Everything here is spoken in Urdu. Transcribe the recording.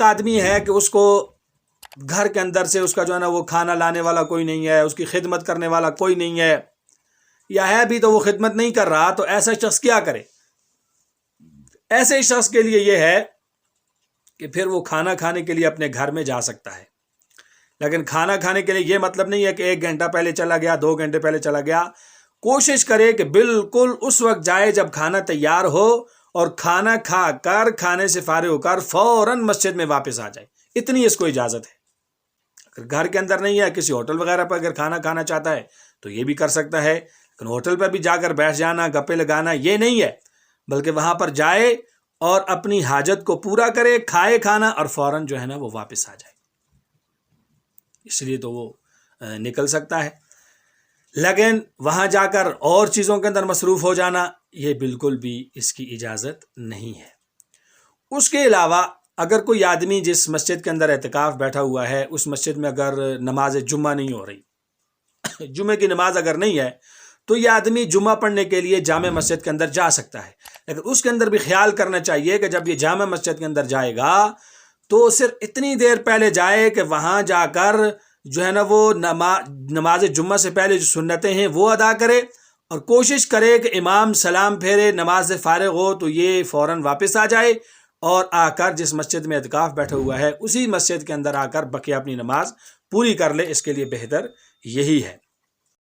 آدمی ہے کہ اس کو گھر کے اندر سے اس کا جو ہے نا وہ کھانا لانے والا کوئی نہیں ہے، اس کی خدمت کرنے والا کوئی نہیں ہے، یا ہے بھی تو وہ خدمت نہیں کر رہا، تو ایسا شخص کیا کرے؟ ایسے شخص کے لیے یہ ہے کہ پھر وہ کھانا کھانے کے لیے اپنے گھر میں جا سکتا ہے، لیکن کھانا کھانے کے لیے یہ مطلب نہیں ہے کہ 1 گھنٹہ پہلے چلا گیا، 2 گھنٹے پہلے چلا گیا۔ کوشش کرے کہ بالکل اس وقت جائے جب کھانا تیار ہو، اور کھانا کھا کر، کھانے سے فارغ ہو کر فوراً مسجد میں واپس آ جائے، اتنی اس کو اجازت ہے۔ اگر گھر کے اندر نہیں ہے، کسی ہوٹل وغیرہ پر اگر کھانا کھانا چاہتا ہے تو یہ بھی کر سکتا ہے، لیکن ہوٹل پہ بھی جا کر بیٹھ جانا، گپے لگانا، یہ نہیں ہے، بلکہ وہاں پر جائے اور اپنی حاجت کو پورا کرے، کھائے کھانا اور فوراً جو ہے نا وہ واپس آ جائے، اس لیے تو وہ نکل سکتا ہے۔ لیکن وہاں جا کر اور چیزوں کے اندر مصروف ہو جانا، یہ بالکل بھی اس کی اجازت نہیں ہے۔ اس کے علاوہ اگر کوئی آدمی جس مسجد کے اندر اعتکاف بیٹھا ہوا ہے، اس مسجد میں اگر نماز جمعہ نہیں ہو رہی، جمعے کی نماز اگر نہیں ہے، تو یہ آدمی جمعہ پڑھنے کے لیے جامع مسجد کے اندر جا سکتا ہے، لیکن اس کے اندر بھی خیال کرنا چاہیے کہ جب یہ جامع مسجد کے اندر جائے گا تو صرف اتنی دیر پہلے جائے کہ وہاں جا کر جو ہے نا وہ نماز جمعہ سے پہلے جو سنتیں ہیں وہ ادا کرے، اور کوشش کرے کہ امام سلام پھیرے، نماز سے فارغ ہو تو یہ فوراً واپس آ جائے، اور آ کر جس مسجد میں اعتکاف بیٹھا ہوا ہے اسی مسجد کے اندر آ کر بقیہ اپنی نماز پوری کر لے۔ اس کے لیے بہتر یہی ہے۔